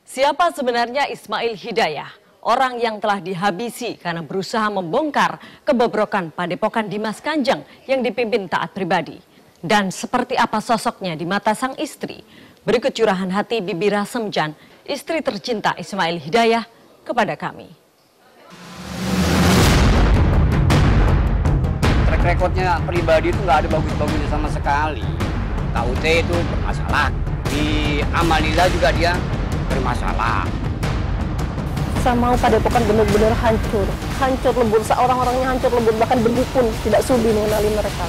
Siapa sebenarnya Ismail Hidayah? Orang yang telah dihabisi karena berusaha membongkar kebobrokan Padepokan Dimas Kanjeng yang dipimpin taat pribadi. Dan seperti apa sosoknya di mata sang istri? Berikut curahan hati Bibi Rasemjan, istri tercinta Ismail Hidayah, kepada kami. Track recordnya pribadi itu nggak ada bagus-bagusnya sama sekali. KUT itu bermasalah. Di Amalila juga dia bermasalah. Saya mau Padepokan benar-benar hancur lebur, seorang-orangnya hancur lebur, bahkan begitu pun tidak sudi mengenali mereka.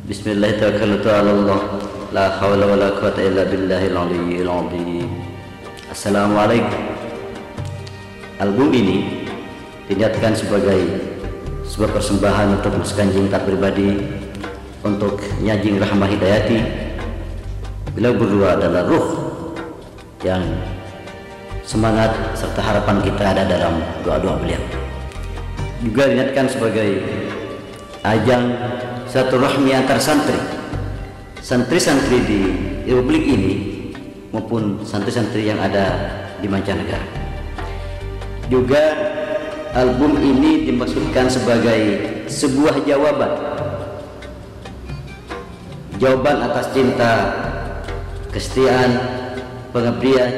Bismillahirrahmanirrahim. La haula wa la quwata illa billahil aliyyil azim. Assalamualaikum. Album ini diniatkan sebagai sebuah persembahan untuk Mas Kanjeng taat pribadi, untuk Nyajing Rahmah Hidayati. Beliau berdua adalah ruh yang semangat serta harapan kita ada dalam doa-doa beliau. Juga diniatkan sebagai ajang silaturahmi antar santri-santri di Republik ini maupun santri-santri yang ada di mancanegara. Juga album ini dimaksudkan sebagai sebuah jawaban atas cinta, kesetiaan, pengabdian,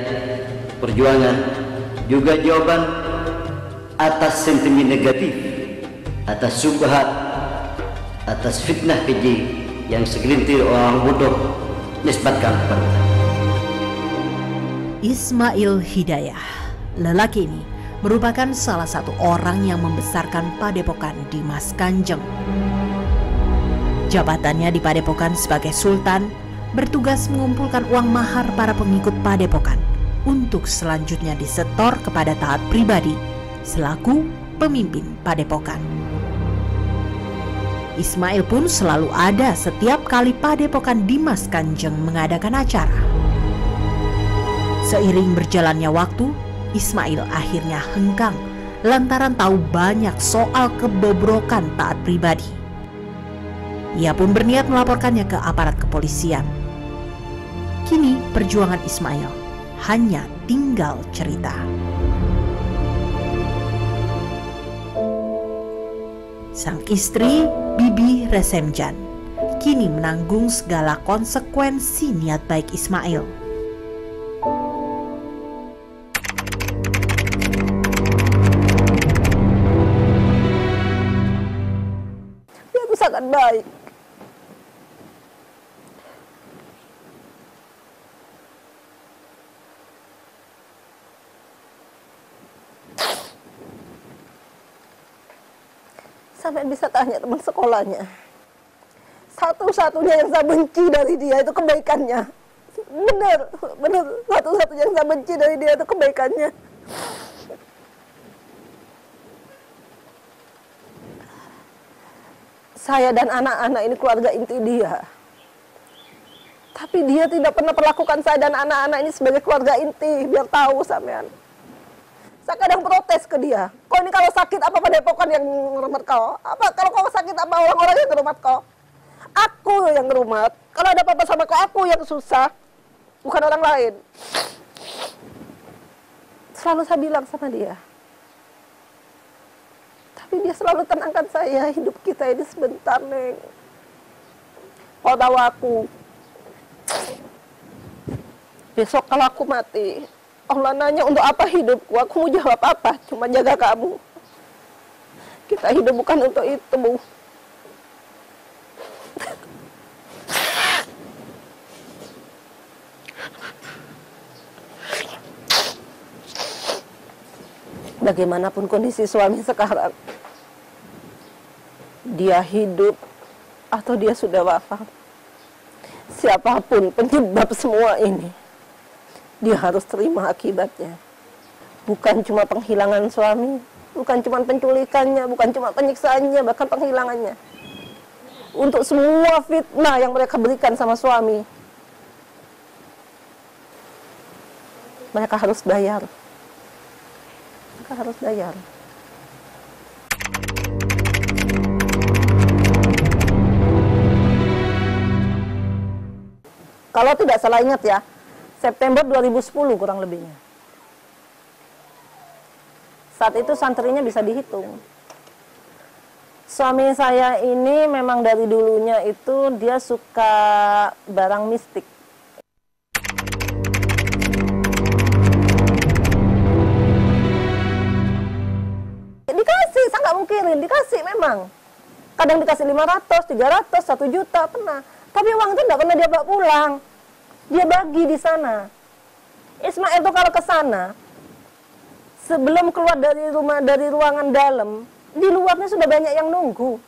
perjuangan, juga jawaban atas sentimen negatif, atas syubhat, atas fitnah keji yang segelintir orang bodoh nisbatkan kepada kita. Ismail Hidayah, lelaki ini merupakan salah satu orang yang membesarkan Padepokan Dimas Kanjeng. Jabatannya di Padepokan sebagai Sultan bertugas mengumpulkan uang mahar para pengikut Padepokan untuk selanjutnya disetor kepada taat pribadi selaku pemimpin Padepokan. Ismail pun selalu ada setiap kali Padepokan Dimas Kanjeng mengadakan acara. Seiring berjalannya waktu, Ismail akhirnya hengkang lantaran tahu banyak soal kebobrokan taat pribadi. Ia pun berniat melaporkannya ke aparat kepolisian. Kini perjuangan Ismail hanya tinggal cerita. Sang istri, Bibi Rasemjan, kini menanggung segala konsekuensi niat baik Ismail. Dia itu sangat baik. Sampai bisa tanya teman sekolahnya. Satu-satunya yang saya benci dari dia itu kebaikannya. Benar. Satu-satunya yang saya benci dari dia itu kebaikannya. Saya dan anak-anak ini keluarga inti dia. Tapi dia tidak pernah perlakukan saya dan anak-anak ini sebagai keluarga inti. Biar tahu sampean. Saya kadang protes ke dia. Kau ini kalau sakit apa Padepokan yang ngerumat kau? Apa kalau kau sakit apa orang-orang yang ngerumat kau? Aku yang ngerumat. Kalau ada apa-apa sama kau, aku yang susah. Bukan orang lain. Selalu saya bilang sama dia. Tapi dia selalu tenangkan saya. Hidup kita ini sebentar, Neng. Kau tahu aku. Besok kalau aku mati, Allah nanya untuk apa hidupku, aku mau jawab apa? Cuma jaga kamu. Kita hidup bukan untuk itu, Bu. Bagaimanapun kondisi suami sekarang, dia hidup atau dia sudah wafat, siapapun penyebab semua ini, dia harus terima akibatnya. Bukan cuma penghilangan suami, bukan cuma penculikannya, bukan cuma penyiksaannya, bahkan penghilangannya. Untuk semua fitnah yang mereka berikan sama suami, mereka harus bayar. Mereka harus bayar. Kalau tidak salah ingat ya, September 2010 kurang lebihnya. Saat itu santrinya bisa dihitung. Suami saya ini memang dari dulunya itu dia suka barang mistik. Dikasih, saya nggak mungkirin, dikasih memang. Kadang dikasih 500, 300, 1 juta, pernah. Tapi uang itu nggak pernah dia bawa pulang. Dia bagi di sana. Ismail itu kalau ke sana, sebelum keluar dari rumah, dari ruangan dalam, di luarnya sudah banyak yang nunggu.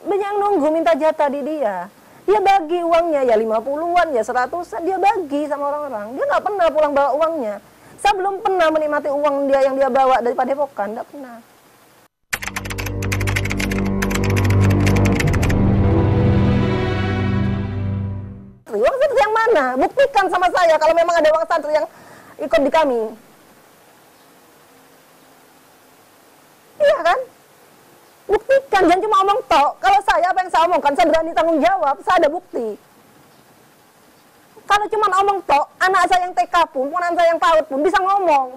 Banyak yang nunggu minta jatah di dia. Dia bagi uangnya, ya 50-an, ya 100-an, dia bagi sama orang-orang. Dia nggak pernah pulang bawa uangnya. Saya belum pernah menikmati uang dia yang dia bawa dari Padepokan, nggak pernah. Uang santri yang mana? Buktikan sama saya kalau memang ada uang santri yang ikut di kami. Iya kan? Buktikan, jangan cuma omong tok. Kalau saya, apa yang saya omongkan, saya berani tanggung jawab, saya ada bukti. Kalau cuma omong tok, anak saya yang TK pun, anak saya yang PAUD pun bisa ngomong.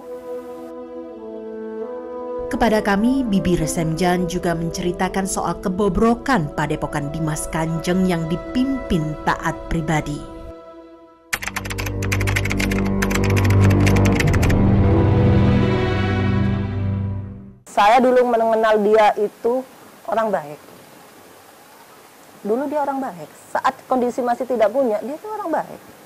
Kepada kami, Bibi Resemjan juga menceritakan soal kebobrokan Padepokan Dimas Kanjeng yang dipimpin taat pribadi. Saya dulu mengenal dia itu orang baik. Dulu dia orang baik. Saat kondisi masih tidak punya, dia itu orang baik.